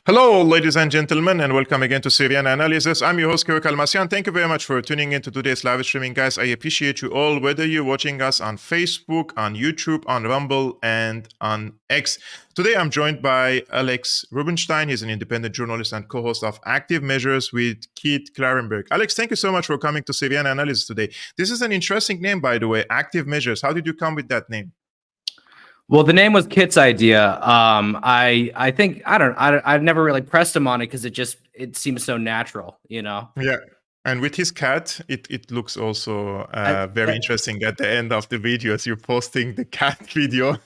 Hello, ladies and gentlemen, and welcome again to Syriana Analysis. I'm your host, Kevork Almassian. Thank you very much for tuning into today's live streaming, guys. I appreciate you all, whether you're watching us on Facebook, on YouTube, on Rumble, and on X. Today, I'm joined by Alex Rubinstein. He's an independent journalist and co-host of Active Measures with Keith Klarenberg. Alex, thank you so much for coming to Syriana Analysis today. This is an interesting name, by the way, Active Measures. How did you come with that name? Well, the name was Kit's idea. I think I've never really pressed him on it because it seems so natural, you know. Yeah. And with his cat, it looks also very interesting at the end of the video as you're posting the cat video.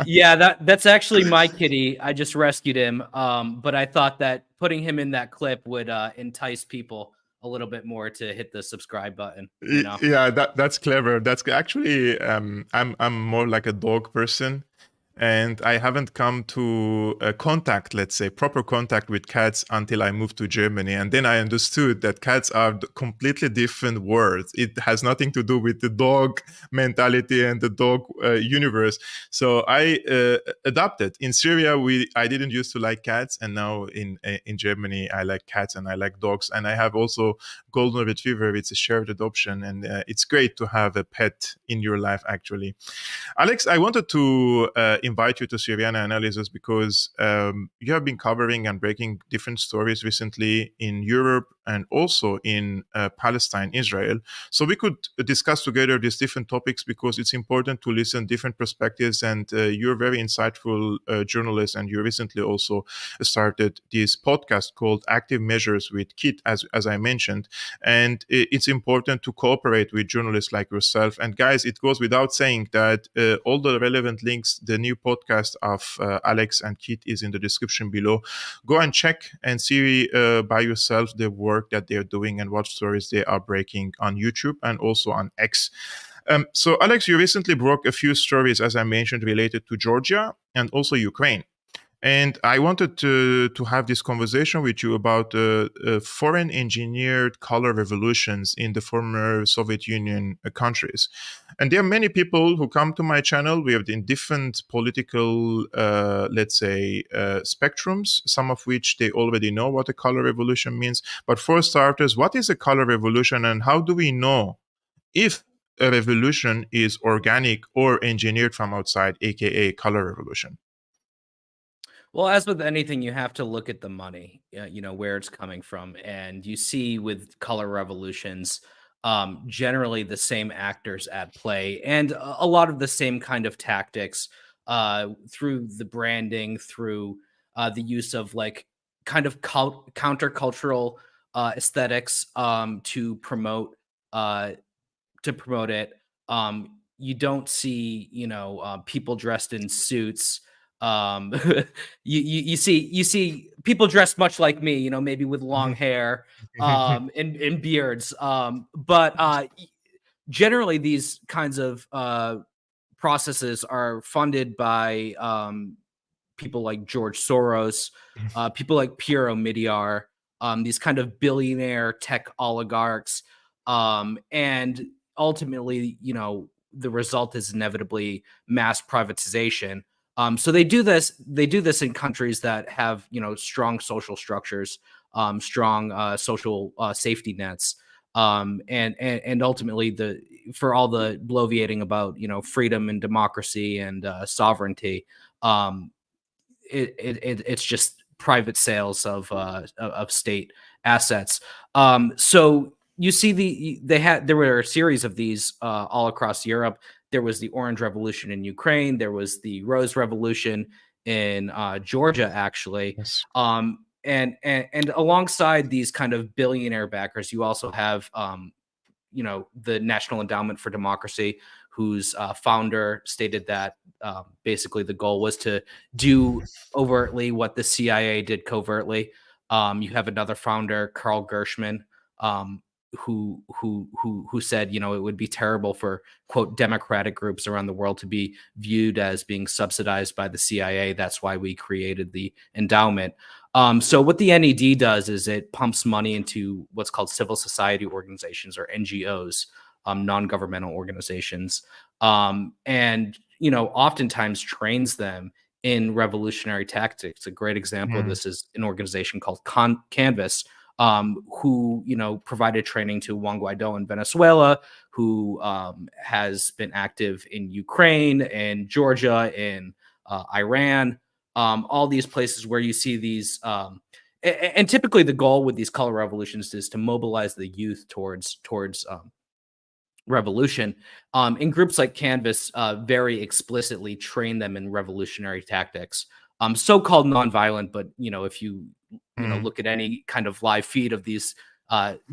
Yeah, that's actually my kitty. I just rescued him. But I thought that putting him in that clip would entice people a little bit more to hit the subscribe button. You know? Yeah, that's clever. That's actually I'm more like a dog person. And I haven't come to contact, let's say, proper contact with cats until I moved to Germany. And then I understood that cats are completely different words. It has nothing to do with the dog mentality and the dog universe. So I adopted. In Syria, I didn't used to like cats. And now in Germany, I like cats and I like dogs. And I have also golden retriever. It's a shared adoption. And it's great to have a pet in your life, actually. Alex, I wanted to invite you to Syriana Analysis because you have been covering and breaking different stories recently in Europe and also in Palestine, Israel. So we could discuss together these different topics because it's important to listen different perspectives. And you're a very insightful journalist, and you recently also started this podcast called Active Measures with Kit, as I mentioned. And it's important to cooperate with journalists like yourself. And guys, it goes without saying that all the relevant links, the new podcast of Alex and Keith is in the description below. Go and check and see by yourself the work that they're doing and what stories they are breaking on YouTube and also on X. So Alex, you recently broke a few stories, as I mentioned, related to Georgia and also Ukraine. And I wanted to have this conversation with you about foreign engineered color revolutions in the former Soviet Union countries. And there are many people who come to my channel. We have in different political, let's say, spectrums, some of which they already know what a color revolution means. But for starters, what is a color revolution and how do we know if a revolution is organic or engineered from outside, aka color revolution? Well, as with anything, you have to look at the money, you know, where it's coming from. And you see with color revolutions, generally the same actors at play and a lot of the same kind of tactics through the branding, through the use of like kind of countercultural aesthetics uh, to promote it. You don't see, you know, people dressed in suits. Um, you see people dressed much like me, you know, maybe with long hair, and beards. But generally, these kinds of processes are funded by people like George Soros, people like Piero Midyar, these kind of billionaire tech oligarchs, and ultimately, you know, the result is inevitably mass privatization. So they do this. They do this in countries that have, you know, strong social structures, strong social safety nets, and ultimately for all the bloviating about, you know, freedom and democracy and sovereignty. It's just private sales of state assets. So you see there were a series of these all across Europe. There was the Orange Revolution in Ukraine. There was the Rose Revolution in Georgia, actually. Yes. And alongside these kind of billionaire backers, you also have you know, the National Endowment for Democracy, whose founder stated that basically the goal was to do overtly what the CIA did covertly. You have another founder, Carl Gershman, who said, you know, it would be terrible for, quote, democratic groups around the world to be viewed as being subsidized by the CIA. That's why we created the endowment. So what the NED does is it pumps money into what's called civil society organizations, or NGOs, non-governmental organizations, and, you know, oftentimes trains them in revolutionary tactics. A great example of Mm, this is an organization called Canvas, who provided training to Juan Guaido in Venezuela, who has been active in Ukraine and Georgia and Iran, all these places where you see these. And typically, the goal with these color revolutions is to mobilize the youth towards revolution. And groups like Canvas very explicitly train them in revolutionary tactics, so-called nonviolent. But if you mm. look at any kind of live feed of these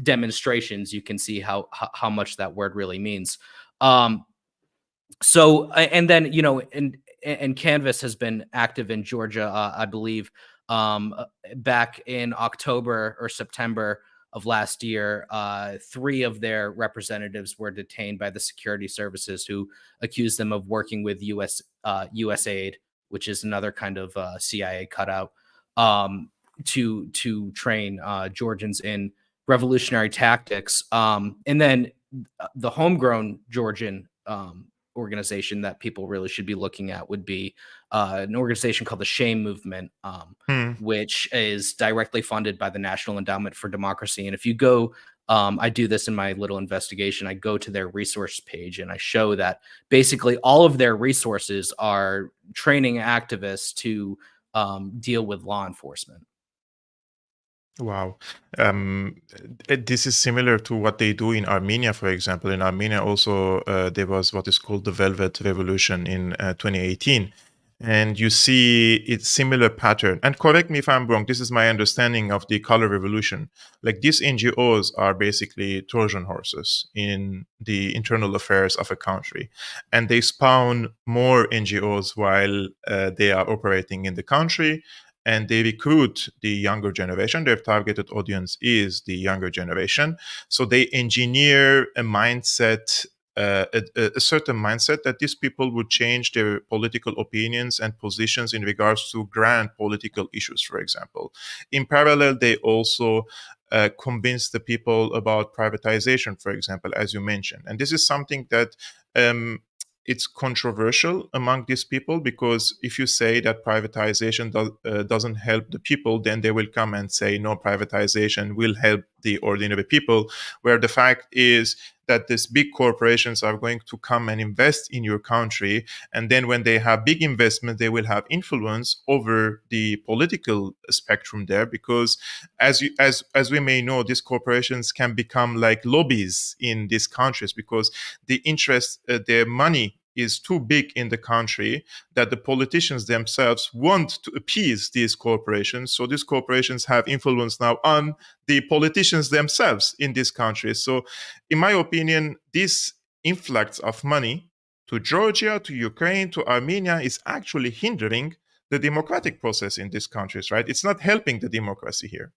demonstrations, you can see how much that word really means. And then and Canvas has been active in Georgia, I believe, back in October or September of last year. 3 of their representatives were detained by the security services, who accused them of working with USAID, which is another kind of CIA cutout, to train Georgians in revolutionary tactics. And then the homegrown Georgian organization that people really should be looking at would be an organization called the Shame Movement, Hmm. which is directly funded by the National Endowment for Democracy. And if you go, I do this in my little investigation, I go to their resource page and I show that basically all of their resources are training activists to deal with law enforcement. Wow. This is similar to what they do in Armenia, for example. In Armenia, also, there was what is called the Velvet Revolution in 2018. And you see it's similar pattern. And correct me if I'm wrong, this is my understanding of the color revolution. Like these NGOs are basically Trojan horses in the internal affairs of a country. And they spawn more NGOs while they are operating in the country, and they recruit the younger generation. Their targeted audience is the younger generation. So they engineer a mindset, a certain mindset that these people would change their political opinions and positions in regards to grand political issues, for example. In parallel, they also convince the people about privatization, for example, as you mentioned. And this is something that um, it's controversial among these people, because if you say that privatization doesn't help the people, then they will come and say no, privatization will help the ordinary people, where the fact is that these big corporations are going to come and invest in your country, and then when they have big investment, they will have influence over the political spectrum there, because as we may know, these corporations can become like lobbies in these countries, because the interest, their money is too big in the country, that the politicians themselves want to appease these corporations. So these corporations have influence now on the politicians themselves in these countries. So, in my opinion, this influx of money to Georgia, to Ukraine, to Armenia is actually hindering the democratic process in these countries, right? It's not helping the democracy here.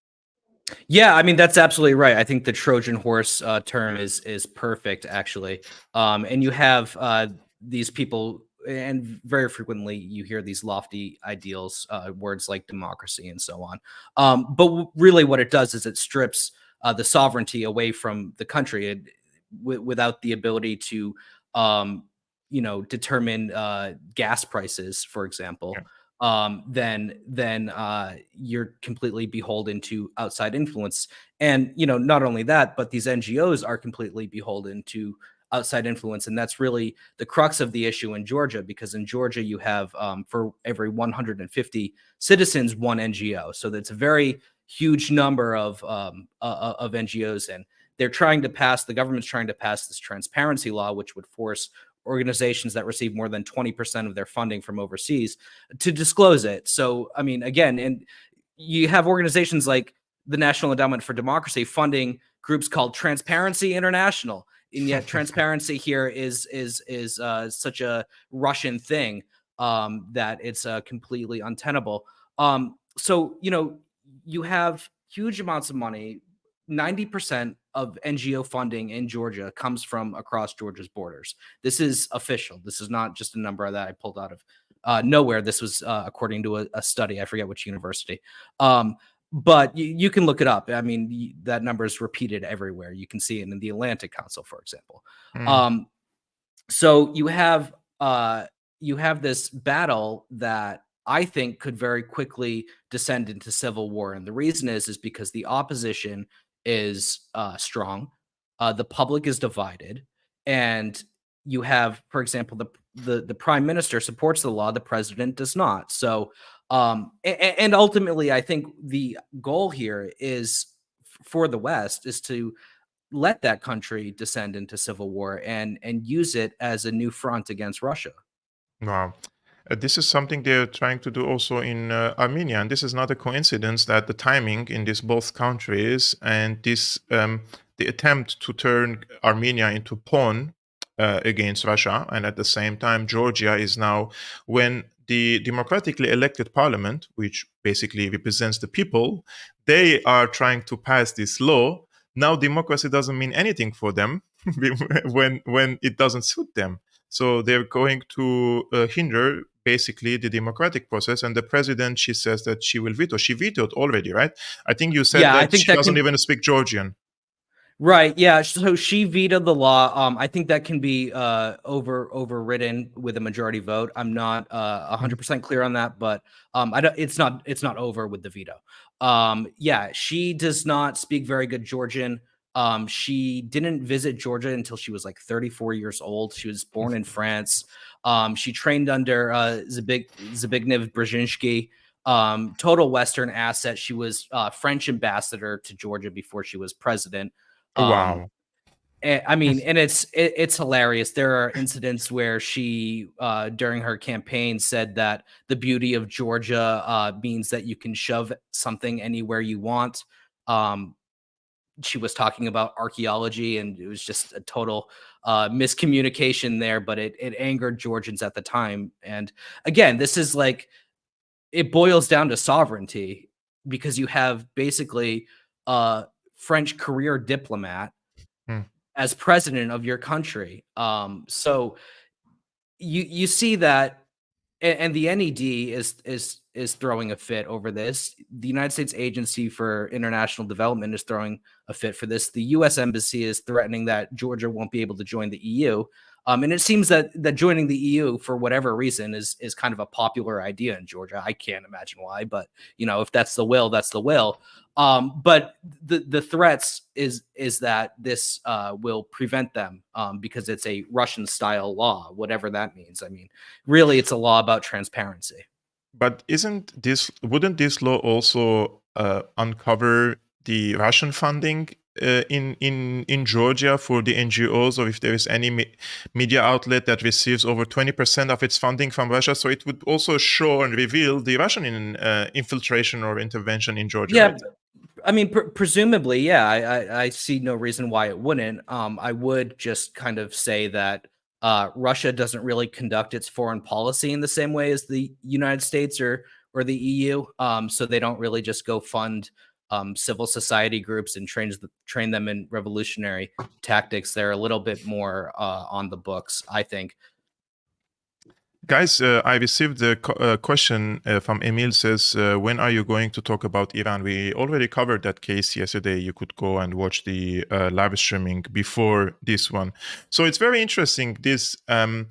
Yeah, I mean that's absolutely right. I think the Trojan horse term is perfect, actually. And you have these people, and very frequently you hear these lofty ideals, words like democracy and so on. But really, what it does is it strips the sovereignty away from the country, without the ability to, determine gas prices, for example. Yeah. Then you're completely beholden to outside influence. And not only that, but these NGOs are completely beholden to outside influence, and that's really the crux of the issue in Georgia, because in Georgia you have, for every 150 citizens, one NGO. So that's a very huge number of NGOs, and the government's trying to pass this transparency law, which would force organizations that receive more than 20% of their funding from overseas to disclose it. So, I mean, again, and you have organizations like the National Endowment for Democracy funding groups called Transparency International, and yet transparency here is such a Russian thing, that it's completely untenable. So you have huge amounts of money. 90% of NGO funding in Georgia comes from across Georgia's borders. This is official. This is not just a number that I pulled out of nowhere. This was according to a study. I forget which university. But you can look it up. I mean, that number is repeated everywhere. You can see it in the Atlantic Council, for example. Mm, So you have this battle that I think could very quickly descend into civil war. And the reason is because the opposition is strong, the public is divided, and you have, for example, the prime minister supports the law, the president does not. So, and ultimately, I think the goal here is for the West is to let that country descend into civil war and use it as a new front against Russia. Wow. This is something they're trying to do also in Armenia, and this is not a coincidence that the timing in these both countries and this the attempt to turn Armenia into pawn against Russia, and at the same time Georgia is now, when the democratically elected parliament, which basically represents the people, they are trying to pass this law. Now democracy doesn't mean anything for them when it doesn't suit them. So they're going to hinder basically the democratic process. And the president, she says that she will veto. She vetoed already, right? I think you said Yeah, I that think she that doesn't can. even speak Georgian. Right. Yeah. So she vetoed the law. I think that can be overridden with a majority vote. I'm not 100% clear on that, but I don't. It's not over with the veto. Yeah, she does not speak very good Georgian. She didn't visit Georgia until she was like 34 years old. She was born in France. She trained under Zbigniew Brzezinski. Total Western asset. She was French ambassador to Georgia before she was president. Um, Wow. I mean, and it's hilarious. There are incidents where she, during her campaign, said that the beauty of Georgia means that you can shove something anywhere you want. Um, she was talking about archaeology, and it was just a total miscommunication there. But it angered Georgians at the time. And again, this is like it boils down to sovereignty because you have basically a French career diplomat Hmm. as president of your country. So you see that, and the NED is throwing a fit over this. The United States Agency for International Development is throwing a fit for this. The U.S. Embassy is threatening that Georgia won't be able to join the EU. And it seems that joining the EU for whatever reason is kind of a popular idea in Georgia. I can't imagine why, but if that's the will, that's the will. But the threats is that this will prevent them because it's a Russian style law, whatever that means. I mean, really, it's a law about transparency. But wouldn't this law also uncover the Russian funding in Georgia for the NGOs, or if there is any media outlet that receives over 20% of its funding from Russia? So it would also show and reveal the Russian infiltration or intervention in Georgia, Yeah, right? I mean, presumably, yeah. I see no reason why it wouldn't. I would just kind of say that Russia doesn't really conduct its foreign policy in the same way as the United States or the EU. So they don't really just go fund civil society groups and train them in revolutionary tactics. They're a little bit more on the books, I think. Guys, I received a question from Emil. Says, when are you going to talk about Iran? We already covered that case yesterday. You could go and watch the live streaming before this one. So it's very interesting. I'm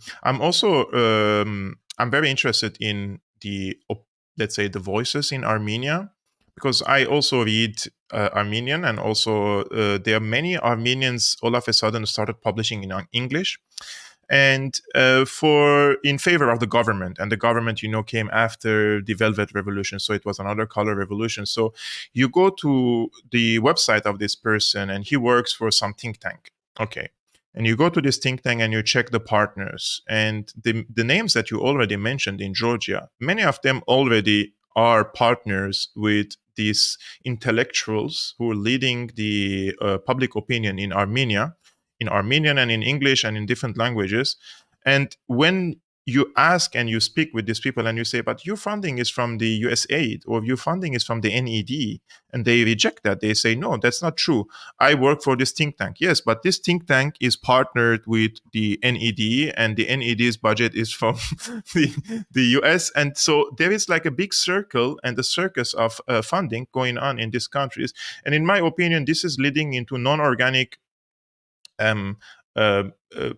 very interested in let's say, the voices in Armenia, because I also read Armenian, and also there are many Armenians all of a sudden started publishing in English, and for in favor of the government. And the government, came after the Velvet Revolution, so it was another color revolution. So you go to the website of this person, and he works for some think tank. Okay. And you go to this think tank and you check the partners, and the names that you already mentioned in Georgia, many of them already are partners with these intellectuals who are leading the public opinion in Armenia, in Armenian and in English and in different languages. And when you ask and you speak with these people and you say, but your funding is from the USAID, or your funding is from the NED, and they reject that. They say, no, that's not true. I work for this think tank. Yes, but this think tank is partnered with the NED, and the NED's budget is from the US. And so there is like a big circle and a circus of funding going on in these countries. And in my opinion, this is leading into non-organic um,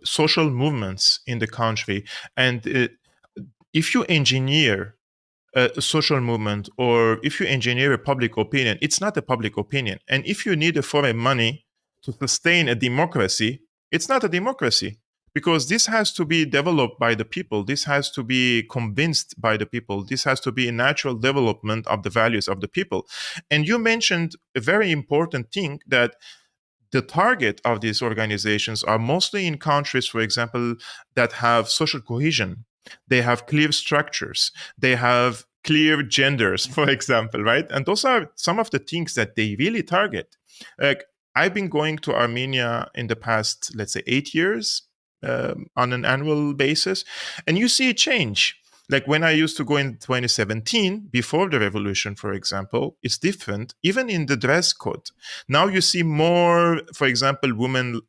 social movements in the country. And if you engineer a social movement, or if you engineer a public opinion, it's not a public opinion. And if you need a foreign money to sustain a democracy, it's not a democracy, because this has to be developed by the people. This has to be convinced by the people. This has to be a natural development of the values of the people. And you mentioned a very important thing, that the target of these organizations are mostly in countries, for example, that have social cohesion. They have clear structures. They have clear genders, for example, right? And those are some of the things that they really target. Like, I've been going to Armenia in the past, let's say, 8 years on an annual basis, and you see a change. Like when I used to go in 2017, before the revolution, for example, it's different, even in the dress code. Now you see more, for example, women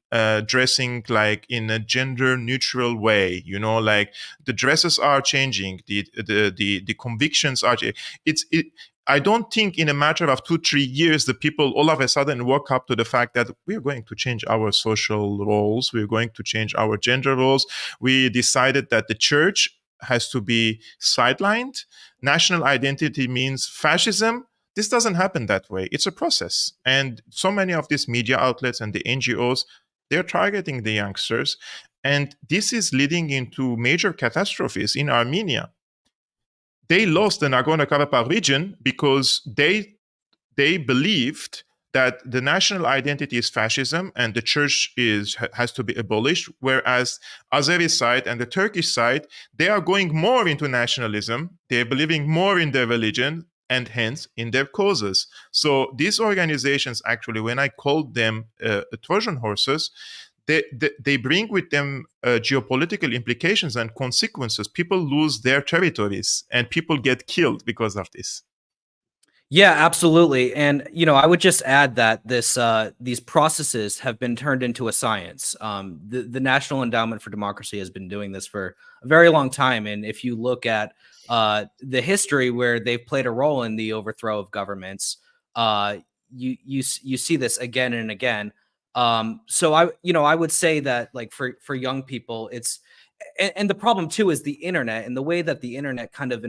dressing like in a gender neutral way. Like the dresses are changing, the convictions are. I don't think in a matter of 2-3 years, the people all of a sudden woke up to the fact that we're going to change our social roles, we're going to change our gender roles. We decided that the church has to be sidelined. National identity means fascism. This doesn't happen that way. It's a process. And so many of these media outlets and the NGOs, they're targeting the youngsters. And this is leading into major catastrophes in Armenia. They lost the Nagorno-Karabakh region because they believed that the national identity is fascism and the church has to be abolished, whereas Azeri side and the Turkish side, they are going more into nationalism. They're believing more in their religion and hence in their causes. So these organizations, actually, when I called them Trojan horses, they bring with them geopolitical implications and consequences. People lose their territories and people get killed because of this. Yeah, absolutely. And I would just add that these processes have been turned into a science. The National Endowment for Democracy has been doing this for a very long time, and if you look at the history where they've played a role in the overthrow of governments, you see this again and again. So I would say that, like, for young people, it's and the problem too is the internet, and the way that the internet kind of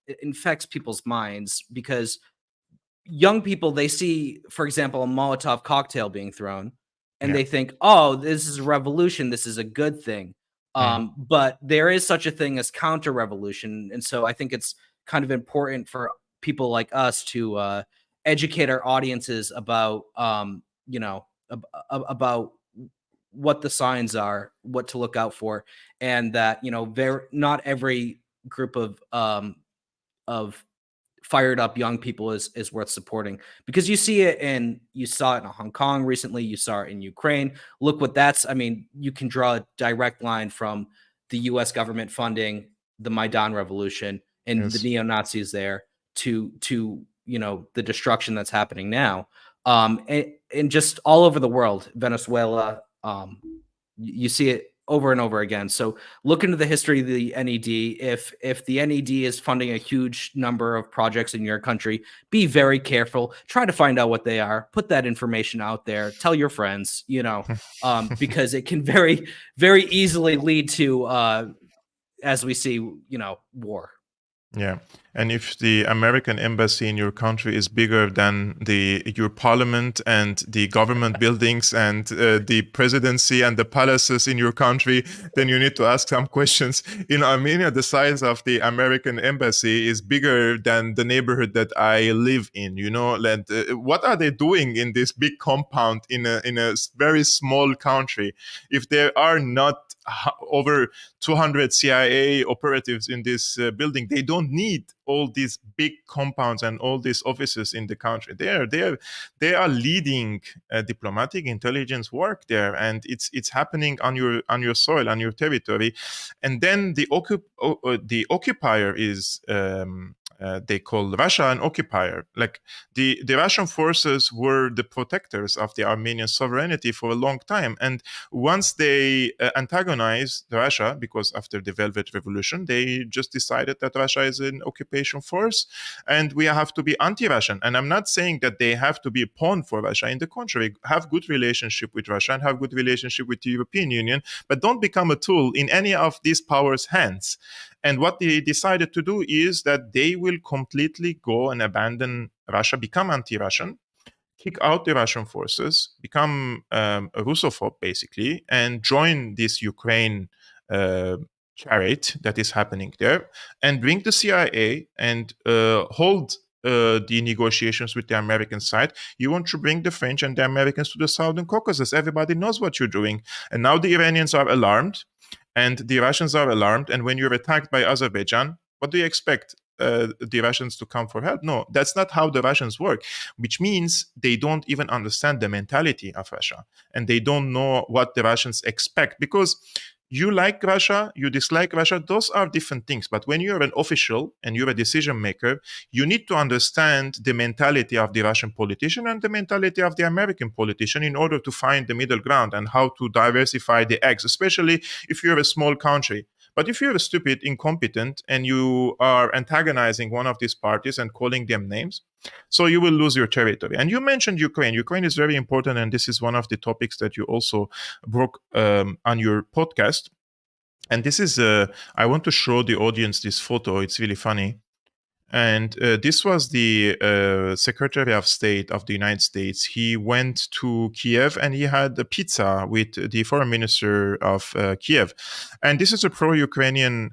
it infects people's minds, because young people, they see, for example, a Molotov cocktail being thrown, and Yeah. they think, oh, this is a revolution, this is a good thing. Mm. But there is such a thing as counter revolution, and so I think it's kind of important for people like us to educate our audiences about about what the signs are, what to look out for, and that not every group of fired up young people is worth supporting, because you saw it in Hong Kong recently, you saw it in Ukraine. Look what you can draw a direct line from the US government funding the Maidan revolution and the Yes. neo-Nazis there to the destruction that's happening now, and just all over the world. Venezuela, you see it over and over again. So look into the history of the NED. If the NED is funding a huge number of projects in your country, be very careful. Try to find out what they are. Put that information out there. Tell your friends, because it can very, very easily lead to, as we see, war. Yeah. And if the American embassy in your country is bigger than your parliament and the government buildings and the presidency and the palaces in your country, then you need to ask some questions. In Armenia, the size of the American embassy is bigger than the neighborhood that I live in. And, what are they doing in this big compound in a very small country? If there are not over 200 CIA operatives in this building, they don't need all these big compounds and all these offices in the country. They are leading diplomatic intelligence work there, and it's happening on your soil, on your territory. And then the occupier is they call Russia an occupier. Like the Russian forces were the protectors of the Armenian sovereignty for a long time, and once they antagonized Russia, because after the Velvet Revolution, they just decided that Russia is an occupation force and we have to be anti-Russian. And I'm not saying that they have to be a pawn for Russia. In the contrary, have good relationship with Russia and have good relationship with the European Union, but don't become a tool in any of these powers' hands. And what they decided to do is that they will completely go and abandon Russia, become anti-Russian, kick out the Russian forces, become a Russophobe basically, and join this Ukraine uh, charade that is happening there, and bring the CIA and hold the negotiations with the American side. You want to bring the French and the Americans to the Southern Caucasus. Everybody knows what you're doing. And now the Iranians are alarmed and the Russians are alarmed. And when you're attacked by Azerbaijan, what do you expect? The Russians to come for help? No, that's not how the Russians work, which means they don't even understand the mentality of Russia and they don't know what the Russians expect, because you like Russia, you dislike Russia, those are different things. But when you're an official and you're a decision maker, you need to understand the mentality of the Russian politician and the mentality of the American politician in order to find the middle ground and how to diversify the eggs, especially if you're a small country. But if you're stupid, incompetent, and you are antagonizing one of these parties and calling them names, so you will lose your territory. And you mentioned Ukraine. Ukraine is very important, and this is one of the topics that you also broke on your podcast. And this is, I want to show the audience this photo. It's really funny. And this was the Secretary of State of the United States. He went to Kiev and he had a pizza with the Foreign Minister of Kiev. And this is a pro-Ukrainian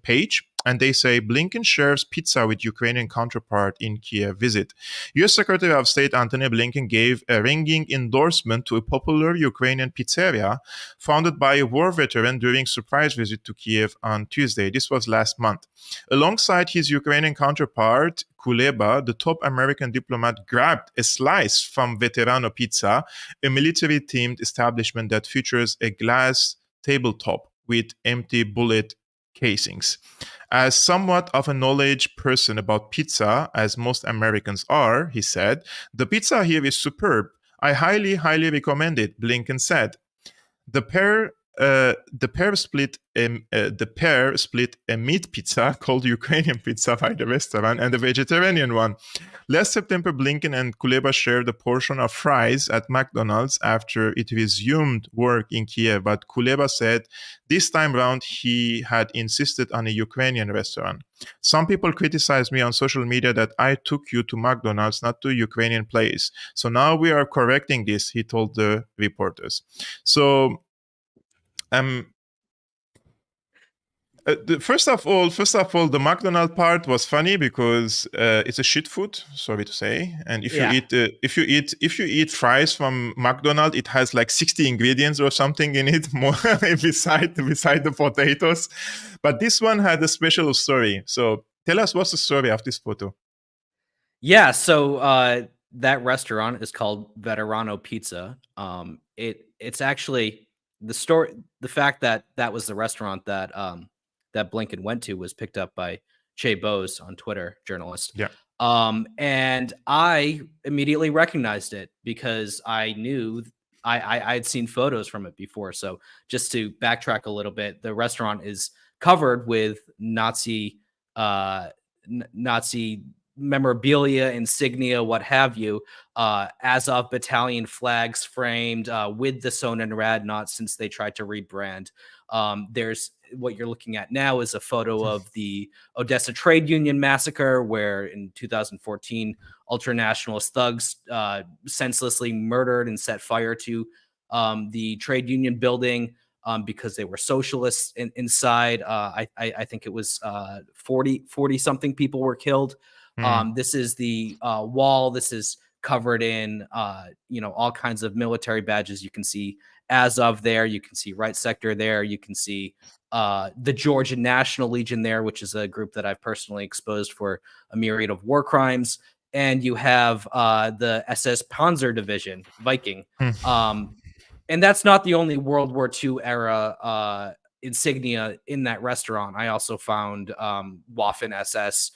page. And they say Blinken shares pizza with Ukrainian counterpart in Kiev visit. U.S. Secretary of State Antony Blinken gave a ringing endorsement to a popular Ukrainian pizzeria founded by a war veteran during surprise visit to Kiev on Tuesday. This was last month. Alongside his Ukrainian counterpart, Kuleba, the top American diplomat, grabbed a slice from Veterano Pizza, a military-themed establishment that features a glass tabletop with empty bullet casings. As somewhat of a knowledge person about pizza, as most Americans are, he said, the pizza here is superb. I highly, highly recommend it, Blinken said. The pair split a meat pizza called Ukrainian pizza by the restaurant and a vegetarian one. Last September, Blinken and Kuleba shared a portion of fries at McDonald's after it resumed work in Kiev. But Kuleba said this time round he had insisted on a Ukrainian restaurant. Some people criticized me on social media that I took you to McDonald's, not to a Ukrainian place. So now we are correcting this, he told the reporters. So first of all, the McDonald's part was funny because it's a shit food. Sorry to say. And if you eat fries from McDonald's, it has like 60 ingredients or something in it, more beside the potatoes. But this one had a special story. So tell us, what's the story of this photo? Yeah, so that restaurant is called Veterano Pizza. It's actually the story. The fact that that was the restaurant that that Blinken went to was picked up by Che Bose on Twitter, journalist. Yeah. And I immediately recognized it because I knew I had seen photos from it before. So just to backtrack a little bit, the restaurant is covered with Nazi memorabilia, insignia, what have you, Azov battalion flags framed with the Sonnenrad knot since they tried to rebrand. There's what you're looking at now is a photo of the Odessa trade union massacre, where in 2014, ultranationalist thugs senselessly murdered and set fire to the trade union building. Because they were socialists inside. I think it was 40 something people were killed. This is the wall. This is covered in, all kinds of military badges. You can see Azov there. You can see Right Sector there. You can see the Georgian National Legion there, which is a group that I've personally exposed for a myriad of war crimes. And you have the SS Panzer Division, Viking. And that's not the only World War II era insignia in that restaurant. I also found Waffen SS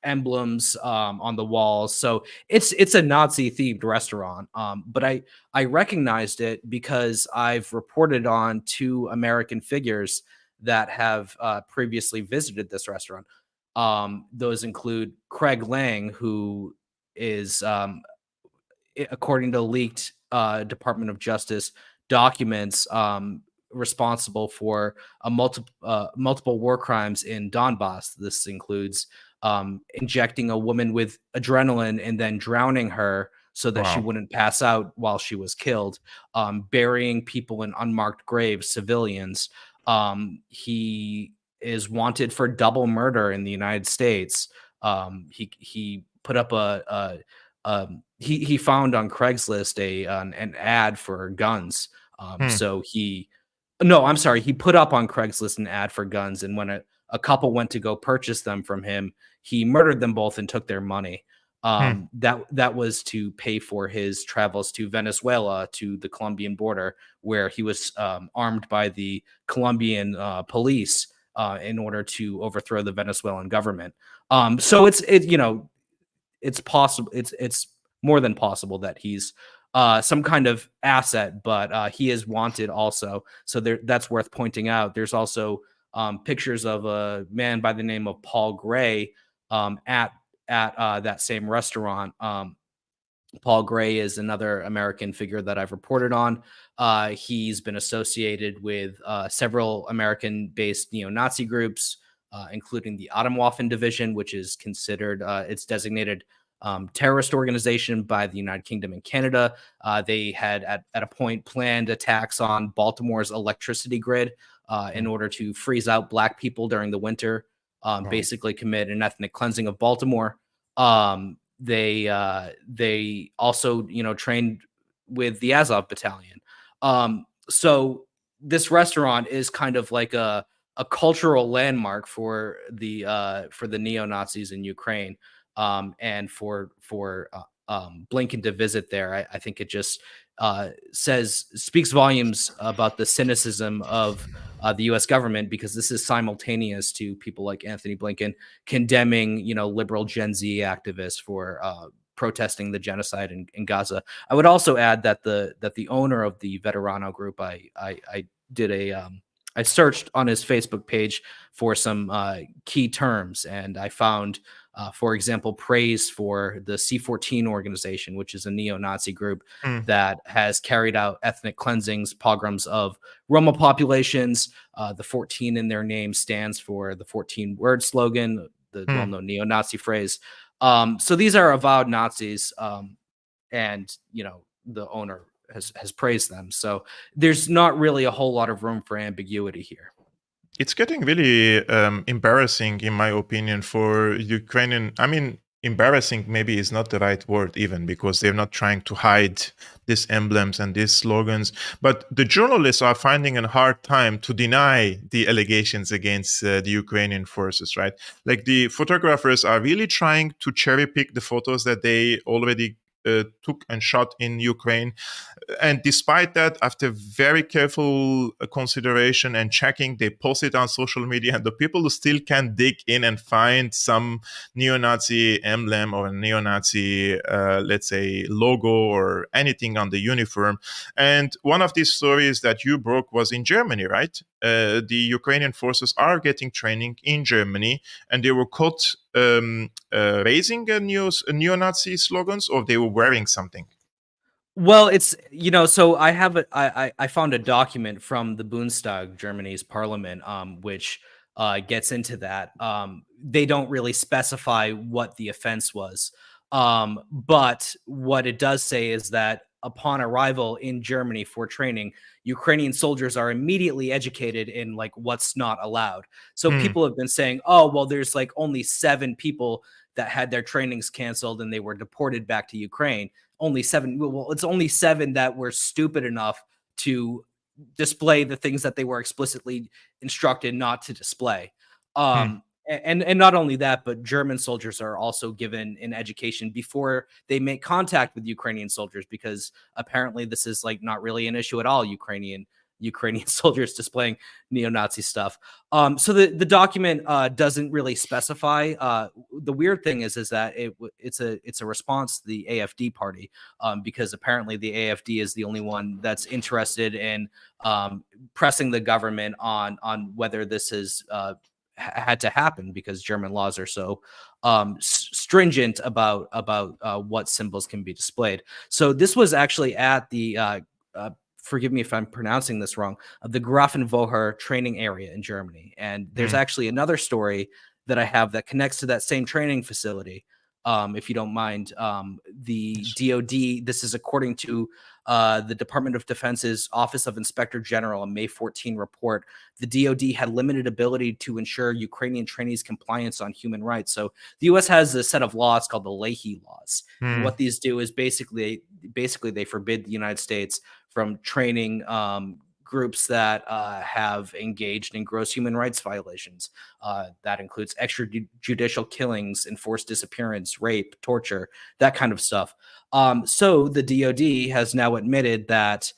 emblems on the walls. So it's a Nazi themed restaurant. But I recognized it because I've reported on 2 American figures that have previously visited this restaurant. Those include Craig Lang, who is, according to leaked Department of Justice documents, responsible for multiple war crimes in Donbass. This includes injecting a woman with adrenaline and then drowning her so that she Wow. wouldn't pass out while she was killed, burying people in unmarked graves, civilians. He is wanted for double murder in the United States. He put up he found on Craigslist an ad for guns. Hmm. So no, I'm sorry, he put up on Craigslist an ad for guns, and when a couple went to go purchase them from him, he murdered them both and took their money. Hmm. That was to pay for his travels to Venezuela, to the Colombian border, where he was armed by the Colombian police in order to overthrow the Venezuelan government. So it's possible. It's more than possible that he's some kind of asset, but he is wanted also. So that's worth pointing out. There's also pictures of a man by the name of Paul Gray at that same restaurant. Paul Gray is another American figure that I've reported on. He's been associated with several American-based neo-Nazi groups, including the Atomwaffen Division, which is considered it's designated terrorist organization by the United Kingdom and Canada. They had at a point planned attacks on Baltimore's electricity grid in order to freeze out Black people during the winter, Wow. basically commit an ethnic cleansing of Baltimore. They also trained with the Azov battalion. So this restaurant is kind of like a cultural landmark for the neo-Nazis in Ukraine, and for Blinken to visit there. I think it just speaks volumes about the cynicism of the U.S. government, because this is simultaneous to people like Anthony Blinken condemning, liberal Gen Z activists for protesting the genocide in Gaza. I would also add that the owner of the Veterano group, I searched on his Facebook page for some key terms, and I found, for example, praise for the C14 organization, which is a neo-Nazi group Hmm. that has carried out ethnic cleansings, pogroms of Roma populations. The 14 in their name stands for the 14-word slogan, the Hmm. well-known neo-Nazi phrase. So these are avowed Nazis, and the owner has praised them. So there's not really a whole lot of room for ambiguity here. It's getting really embarrassing, in my opinion, for Ukrainian. I mean, embarrassing maybe is not the right word, even, because they're not trying to hide these emblems and these slogans. But the journalists are finding a hard time to deny the allegations against the Ukrainian forces, right? Like, the photographers are really trying to cherry pick the photos that they already took and shot in Ukraine. And despite that, after very careful consideration and checking, they post it on social media, and the people still can dig in and find some neo-Nazi emblem or a neo-Nazi, let's say, logo or anything on the uniform. And one of these stories that you broke was in Germany, right? The Ukrainian forces are getting training in Germany, and they were caught raising neo-Nazi slogans, or they were wearing something. Well, it's so I found a document from the Bundestag, Germany's parliament, which gets into that. They don't really specify what the offense was, but what it does say is that upon arrival in Germany for training, Ukrainian soldiers are immediately educated in like what's not allowed. So Hmm. people have been saying, "Oh, well, there's like only 7 people that had their trainings canceled and they were deported back to Ukraine." Only 7. Well, it's only 7 that were stupid enough to display the things that they were explicitly instructed not to display. Hmm. And not only that, but German soldiers are also given an education before they make contact with Ukrainian soldiers, because apparently this is like not really an issue at all. Ukrainian soldiers displaying neo-Nazi stuff. So the document doesn't really specify. The weird thing is that it's a response to the AFD party, because apparently the AFD is the only one that's interested in pressing the government on whether this has had to happen, because German laws are so stringent about what symbols can be displayed. So this was actually at the forgive me if I'm pronouncing this wrong, of the Grafenwoher training area in Germany. And there's actually another story that I have that connects to that same training facility. If you don't mind, the DoD, this is according to the Department of Defense's Office of Inspector General, a May 14 report. The DoD had limited ability to ensure Ukrainian trainees' compliance on human rights. So the U.S. has a set of laws called the Leahy laws. And what these do is basically they forbid the United States from training groups that have engaged in gross human rights violations. That includes extrajudicial killings, enforced disappearance, rape, torture, that kind of stuff. So the DoD has now admitted that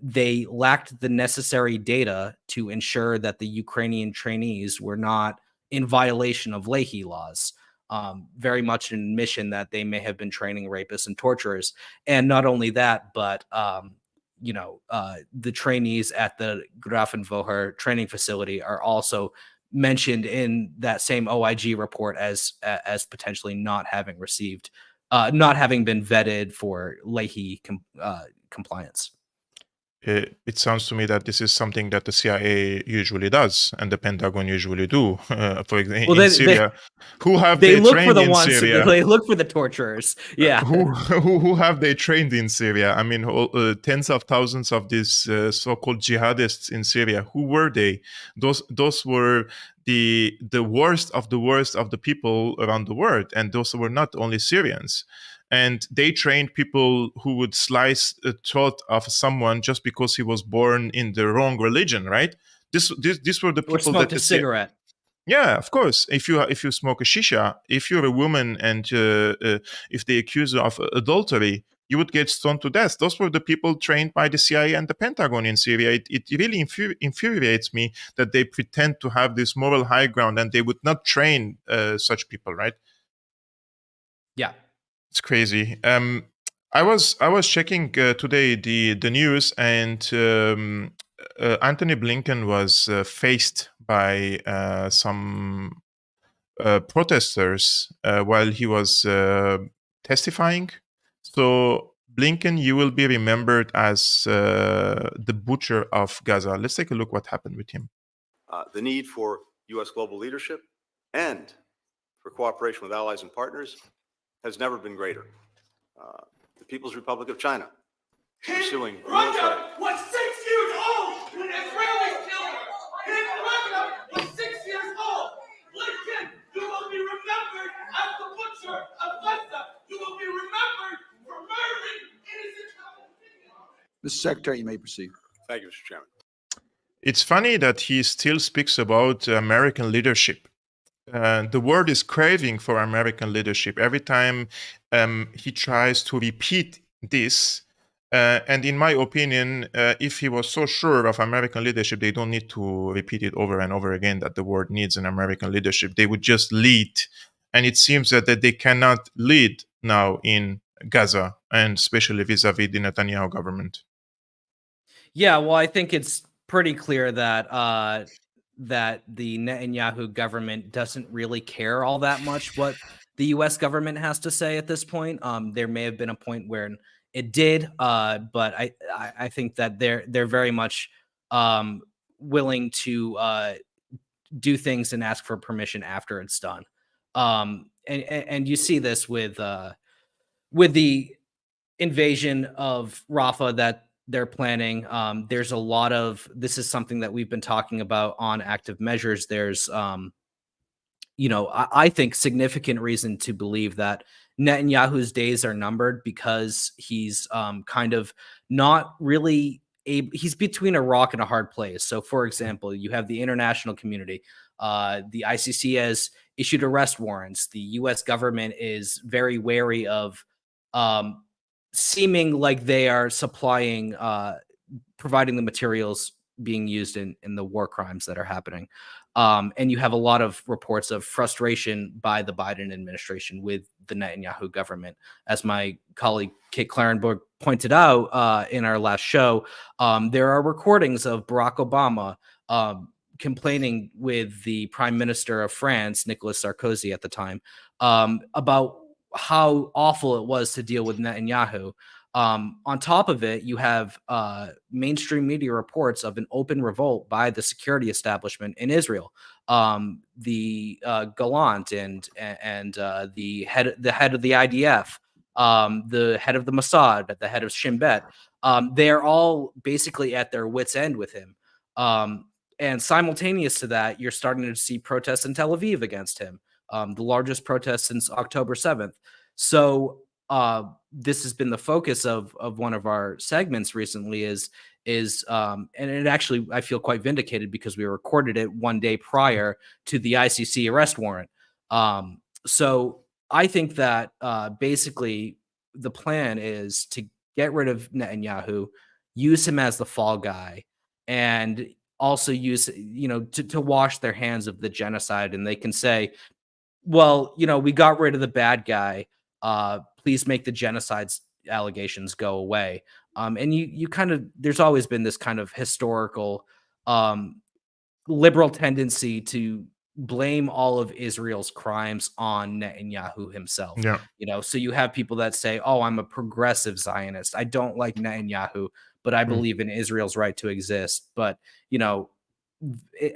they lacked the necessary data to ensure that the Ukrainian trainees were not in violation of Leahy laws. Very much an admission that they may have been training rapists and torturers. And not only that, but the trainees at the Grafenwoher training facility are also mentioned in that same OIG report as potentially not having received, not having been vetted for Leahy compliance. It sounds to me that this is something that the CIA usually does and the Pentagon usually do. For example, in Syria, who have they look trained for the in ones, Syria? They look for the torturers. Yeah. Who have they trained in Syria? I mean, tens of thousands of these so-called jihadists in Syria. Who were they? Those were the worst of the people around the world, and those were not only Syrians. And they trained people who would slice the throat of someone just because he was born in the wrong religion, right? These were the people or smoked a cigarette. Yeah, of course. If you smoke a shisha, if you're a woman and if they accuse you of adultery, you would get stoned to death. Those were the people trained by the CIA and the Pentagon in Syria. It really infuriates me that they pretend to have this moral high ground and they would not train such people, right? Yeah. It's crazy. I was checking today the news, and Anthony Blinken was faced by some protesters while he was testifying. So Blinken, you will be remembered as the butcher of Gaza. Let's take a look what happened with him. The need for U.S. global leadership and for cooperation with allies and partners has never been greater. The People's Republic of China pursuing military. Was 6 years old when Israelis killed her. His brother was 6 years old. Blinken, you will be remembered as the butcher of Gaza. You will be remembered for murdering innocent Palestinians. Mr. Secretary, you may proceed. Thank you, Mr. Chairman. It's funny that he still speaks about American leadership. The world is craving for American leadership every time he tries to repeat this. And in my opinion, if he was so sure of American leadership, they don't need to repeat it over and over again that the world needs an American leadership. They would just lead. And it seems that they cannot lead now in Gaza, and especially vis-a-vis the Netanyahu government. Yeah, well, I think it's pretty clear that that the Netanyahu government doesn't really care all that much what the U.S. government has to say at this point. There may have been a point where it did, but I think that they're very much willing to do things and ask for permission after it's done. And you see this with the invasion of Rafah that they're planning. There's a lot of, this is something that we've been talking about on active measures. There's, I think significant reason to believe that Netanyahu's days are numbered because he's kind of not really he's between a rock and a hard place. So for example, you have the international community. The ICC has issued arrest warrants. The US government is very wary of seeming like they are supplying, providing the materials being used in the war crimes that are happening. And you have a lot of reports of frustration by the Biden administration with the Netanyahu government. As my colleague Kate Clarenberg pointed out in our last show, there are recordings of Barack Obama complaining with the Prime Minister of France, Nicolas Sarkozy at the time, about how awful it was to deal with Netanyahu. On top of it, you have mainstream media reports of an open revolt by the security establishment in Israel. The Gallant and the head of the IDF, the head of the Mossad, the head of Shin Bet, they're all basically at their wits' end with him. And simultaneous to that, you're starting to see protests in Tel Aviv against him, the largest protest since October 7th. So this has been the focus of one of our segments recently is and it actually, I feel quite vindicated because we recorded it one day prior to the ICC arrest warrant. So I think that basically the plan is to get rid of Netanyahu, use him as the fall guy, and also use, to wash their hands of the genocide. And they can say, well, we got rid of the bad guy. Please make the genocide allegations go away. And you kind of, there's always been this kind of historical liberal tendency to blame all of Israel's crimes on Netanyahu himself. Yeah. So you have people that say, oh, I'm a progressive Zionist. I don't like Netanyahu, but I believe in Israel's right to exist. But,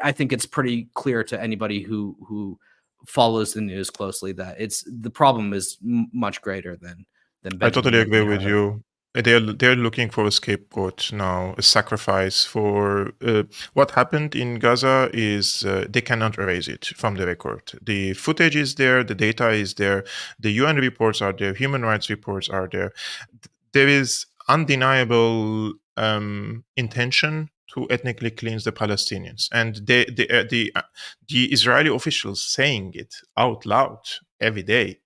I think it's pretty clear to anybody who follows the news closely that the problem is much greater than I totally Benjamin agree with Netanyahu. you. They're looking for a scapegoat now, a sacrifice for what happened in Gaza is they cannot erase it from the record. The footage is there, the data is there, the UN reports are there, human rights reports are there. There is undeniable intention to ethnically cleanse the Palestinians, and the Israeli officials saying it out loud every day.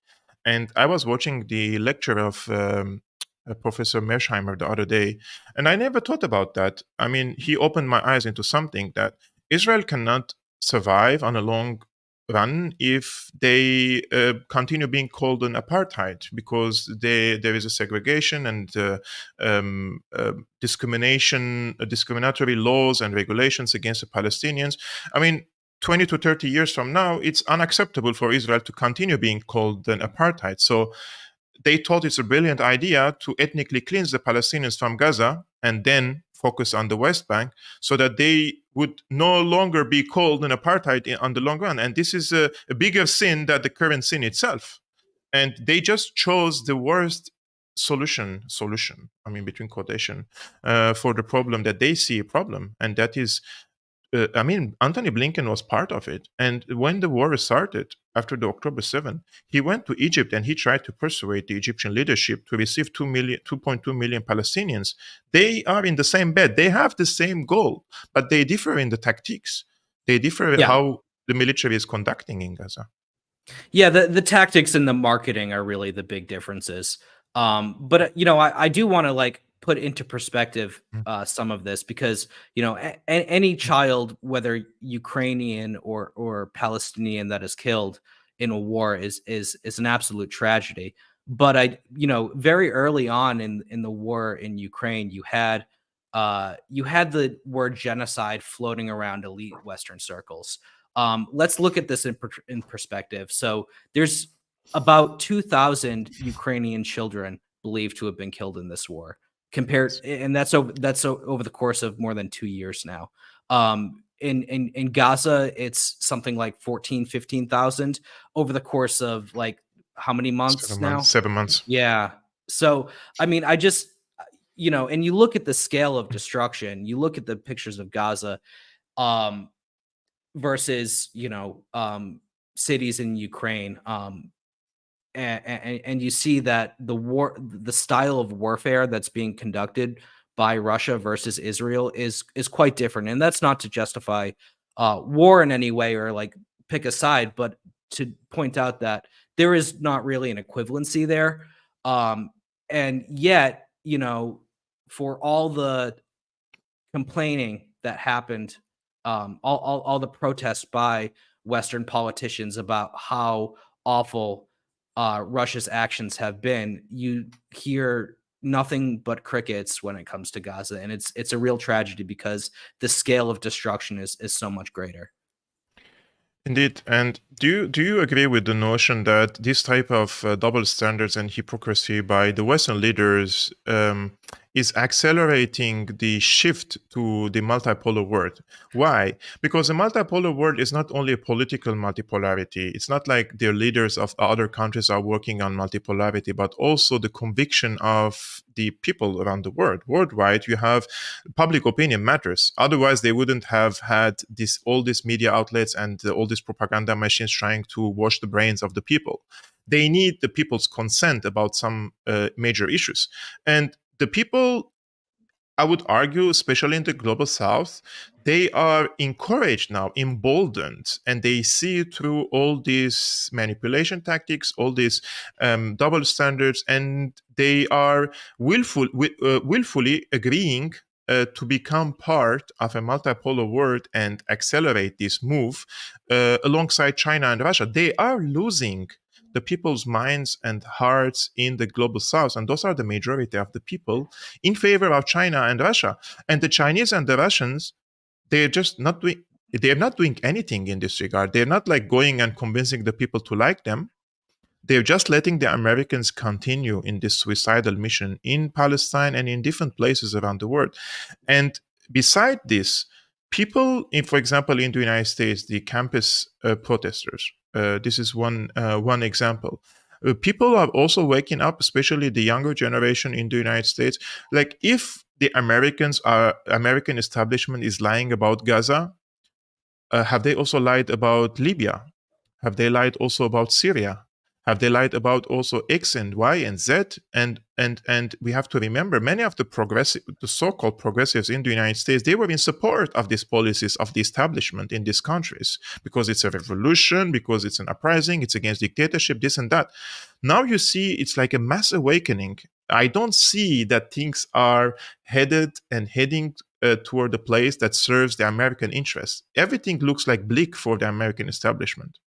And I was watching the lecture of Professor Mersheimer the other day, and I never thought about that. I mean, he opened my eyes into something that Israel cannot survive on a long run if they continue being called an apartheid, because there is a segregation and discriminatory laws and regulations against the Palestinians. I mean, 20 to 30 years from now, it's unacceptable for Israel to continue being called an apartheid. So they thought it's a brilliant idea to ethnically cleanse the Palestinians from Gaza and then focus on the West Bank so that they would no longer be called an apartheid on the long run. And this is a bigger sin than the current sin itself. And they just chose the worst solution, I mean, between quotation, for the problem that they see a problem. And that is, Anthony Blinken was part of it. And when the war started after the October 7th, he went to Egypt and he tried to persuade the Egyptian leadership to receive 2.2 million Palestinians. They are in the same bed. They have the same goal, but they differ in the tactics. They differ in how the military is conducting in Gaza. Yeah, the tactics and the marketing are really the big differences. But I do want to put into perspective some of this, because any child, whether Ukrainian or Palestinian, that is killed in a war is an absolute tragedy. But very early on in the war in Ukraine, you had the word genocide floating around elite Western circles. Let's look at this in perspective. So there's about 2,000 Ukrainian children believed to have been killed in this war. And that's over the course of more than 2 years now. In Gaza, it's something like 15,000 over the course of how many months now? 7 months. Yeah. So, I mean, I just, and you look at the scale of destruction, you look at the pictures of Gaza, versus, cities in Ukraine. And you see that the style of warfare that's being conducted by Russia versus Israel is quite different. And that's not to justify war in any way or pick a side, but to point out that there is not really an equivalency there. And yet, for all the complaining that happened, all the protests by Western politicians about how awful Russia's actions have been, you hear nothing but crickets when it comes to Gaza, and it's a real tragedy because the scale of destruction is so much greater. Indeed. And do you agree with the notion that this type of double standards and hypocrisy by the Western leaders is accelerating the shift to the multipolar world? Why? Because the multipolar world is not only a political multipolarity. It's not like the leaders of other countries are working on multipolarity, but also the conviction of the people around the world. Worldwide, you have public opinion matters. Otherwise, they wouldn't have had all these media outlets and all these propaganda machines trying to wash the brains of the people. They need the people's consent about some major issues, and the people, I would argue, especially in the global south, they are encouraged now, emboldened, and they see through all these manipulation tactics, all these double standards, and they are willfully agreeing to become part of a multipolar world and accelerate this move alongside China and Russia. They are losing the people's minds and hearts in the global south, and those are the majority of the people in favor of China and Russia. And the Chinese and the Russians, they're just not doing they're not doing anything in this regard. They're not like going and convincing the people to like them. They're just letting the Americans continue in this suicidal mission in Palestine and in different places around the world. And beside this, people, for example, in the United States, the campus protesters, this is one example. People are also waking up, especially the younger generation in the United States. Like, if the American establishment is lying about Gaza, have they also lied about Libya? Have they lied also about Syria? Have they lied about also X and Y and Z? And we have to remember, many of the so-called progressives in the United States, they were in support of these policies of the establishment in these countries because it's a revolution, because it's an uprising, it's against dictatorship, this and that. Now you see, it's like a mass awakening. I don't see that things are heading toward a place that serves the American interests. Everything looks like bleak for the American establishment.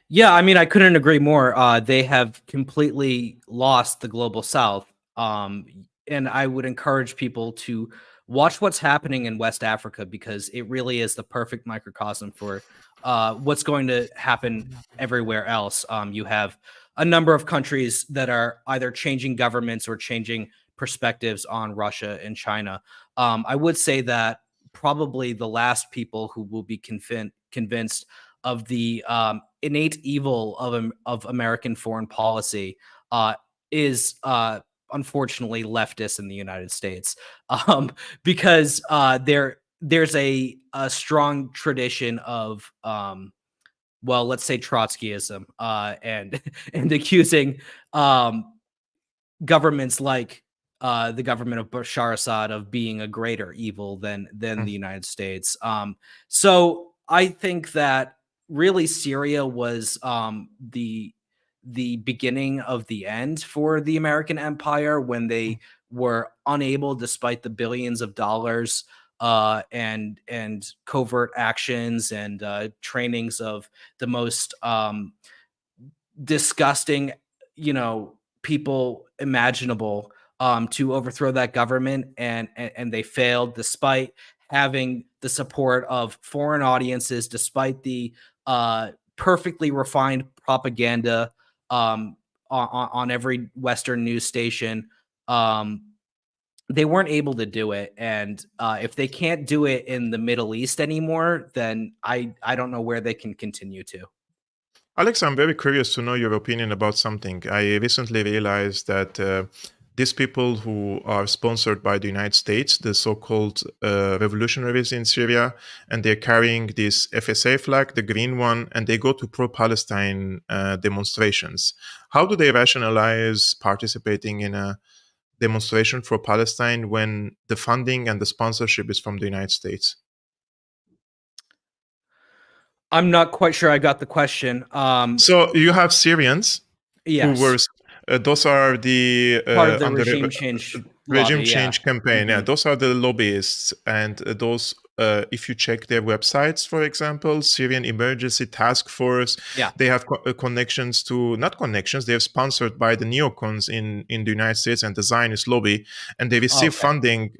Yeah, I mean, I couldn't agree more. They have completely lost the global south. And I would encourage people to watch what's happening in West Africa, because it really is the perfect microcosm for what's going to happen everywhere else. You have a number of countries that are either changing governments or changing perspectives on Russia and China. I would say that probably the last people who will be convinced of the innate evil of American foreign policy is unfortunately leftists in the United States, because there's a strong tradition of well, let's say Trotskyism, and and accusing governments like the government of Bashar Assad of being a greater evil than the United States. So I think that really Syria was the beginning of the end for the American empire, when they were unable, despite the billions of dollars and covert actions and trainings of the most disgusting, people imaginable, to overthrow that government, and they failed, despite having the support of foreign audiences, despite the perfectly refined propaganda on every Western news station. They weren't able to do it, and if they can't do it in the Middle East anymore, then I don't know where they can continue to. Alex, I'm very curious to know your opinion about something. I recently realized that these people who are sponsored by the United States, the so-called revolutionaries in Syria, and they're carrying this FSA flag, the green one, and they go to pro-Palestine demonstrations. How do they rationalize participating in a demonstration for Palestine when the funding and the sponsorship is from the United States? I'm not quite sure I got the question. So you have Syrians who Yes, were those are the part of the under regime change regime lobby. Yeah. change campaign. Yeah, Mhm. those are the lobbyists, and those if you check their websites, for example, Syrian Emergency Task Force, Yeah. they have connections to, not connections, they're sponsored by the neocons in the United States and the Zionist lobby, and they receive funding,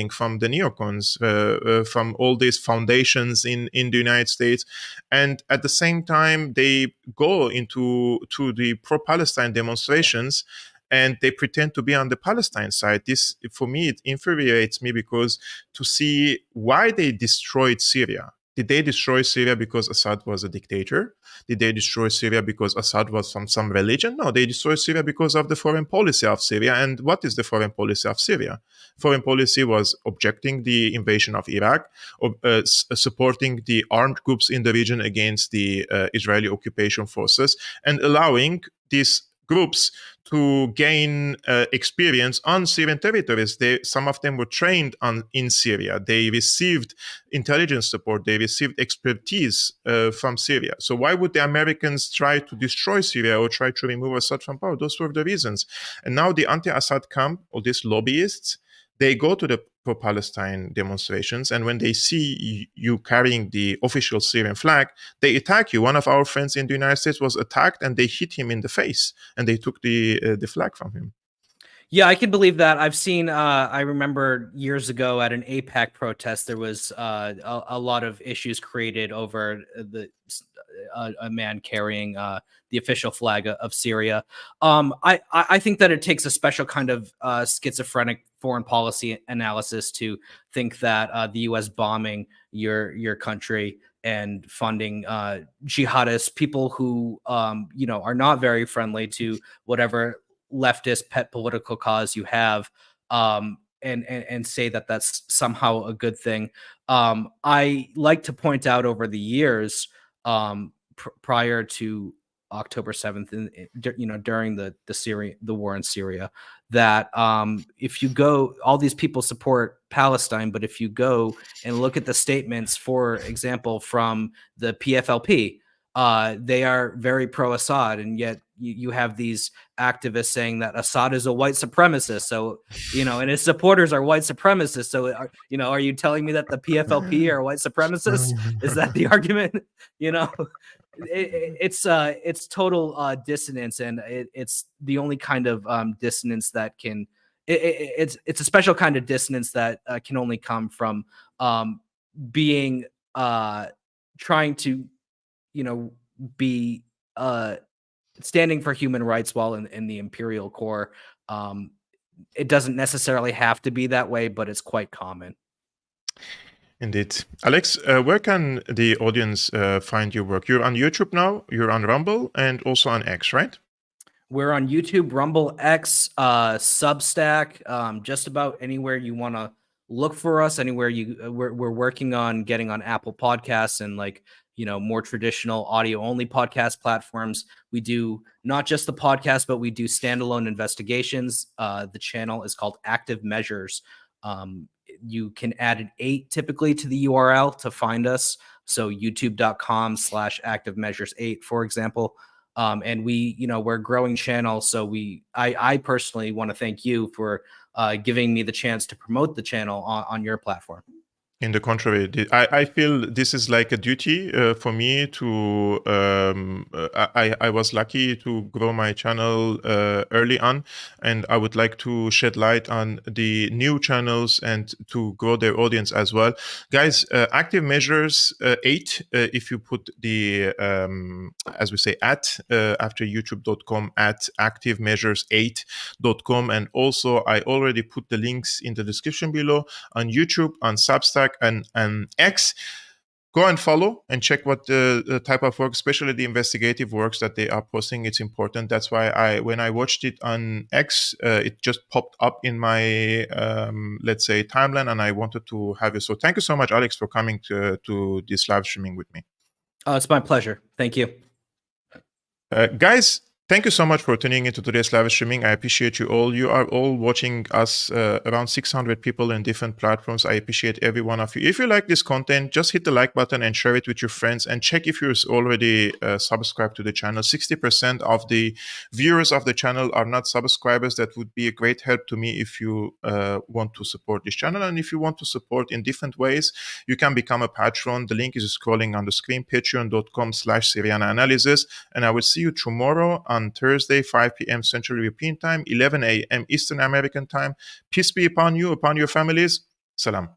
from the neocons, from all these foundations in the United States. And at the same time, they go to the pro-Palestine demonstrations, and they pretend to be on the Palestine side. This, for me, it infuriates me, because to see why they destroyed Syria. Did they destroy Syria because Assad was a dictator? Did they destroy Syria because Assad was from some religion? No, they destroyed Syria because of the foreign policy of Syria. And what is the foreign policy of Syria? Foreign policy was objecting the invasion of Iraq, supporting the armed groups in the region against the Israeli occupation forces, and allowing these groups to gain experience on Syrian territories. Some of them were trained in Syria. They received intelligence support. They received expertise from Syria. So why would the Americans try to destroy Syria or try to remove Assad from power? Those were the reasons. And now the anti-Assad camp, or these lobbyists, they go to the pro-Palestine demonstrations, and when they see you carrying the official Syrian flag, they attack you. One of our friends in the United States was attacked, and they hit him in the face, and they took the flag from him. Yeah, I can believe that. I've seen, I remember years ago at an AIPAC protest, there was a lot of issues created over a man carrying the official flag of Syria. I think that it takes a special kind of schizophrenic foreign policy analysis to think that the U.S. bombing your country and funding jihadists, people who are not very friendly to whatever leftist pet political cause you have, and say that that's somehow a good thing. I like to point out over the years, prior to October 7th, and during the war in Syria, that if you go, all these people support Palestine, but if you go and look at the statements, for example, from the PFLP, they are very pro-Assad, and yet you have these activists saying that Assad is a white supremacist. So, and his supporters are white supremacists. So, are you telling me that the PFLP are white supremacists? Is that the argument? It's total dissonance, and it's the only kind of dissonance that can. It's a special kind of dissonance that can only come from being trying to be standing for human rights while in the imperial core. It doesn't necessarily have to be that way, but it's quite common. Indeed. Alex, where can the audience find your work? You're on YouTube now, you're on Rumble, and also on X, right? We're on YouTube, Rumble, X, Substack, just about anywhere you want to look for us. Anywhere we're working on getting on Apple Podcasts and more traditional audio only podcast platforms. We do not just the podcast, but we do standalone investigations. The channel is called Active Measures. You can add an 8 typically to the URL to find us. So youtube.com/active measures 8, for example. And we're a growing channel. So I personally want to thank you for giving me the chance to promote the channel on your platform. In the contrary, I feel this is like a duty for me to. I was lucky to grow my channel early on, and I would like to shed light on the new channels and to grow their audience as well. Guys, Active Measures 8, if you put the, as we say, after youtube.com @activemeasures8.com, and also I already put the links in the description below on YouTube, on Substack, and X. Go and follow and check what the type of work, especially the investigative works that they are posting. It's important. That's why when I watched it on X, it just popped up in my, let's say, timeline, and I wanted to have it. So thank you so much, Alex, for coming to this live streaming with me. It's my pleasure. Thank you. Guys, Thank you so much for tuning into today's live streaming. I appreciate you all. You are all watching us, around 600 people in different platforms. I appreciate every one of you. If you like this content, just hit the like button and share it with your friends, and check if you're already subscribed to the channel. 60% of the viewers of the channel are not subscribers. That would be a great help to me if you want to support this channel. And if you want to support in different ways, you can become a patron. The link is scrolling on the screen, patreon.com/Syriana Analysis. And I will see you tomorrow on Thursday, 5 p.m. Central European Time, 11 a.m. Eastern American Time. Peace be upon you, upon your families. Salam.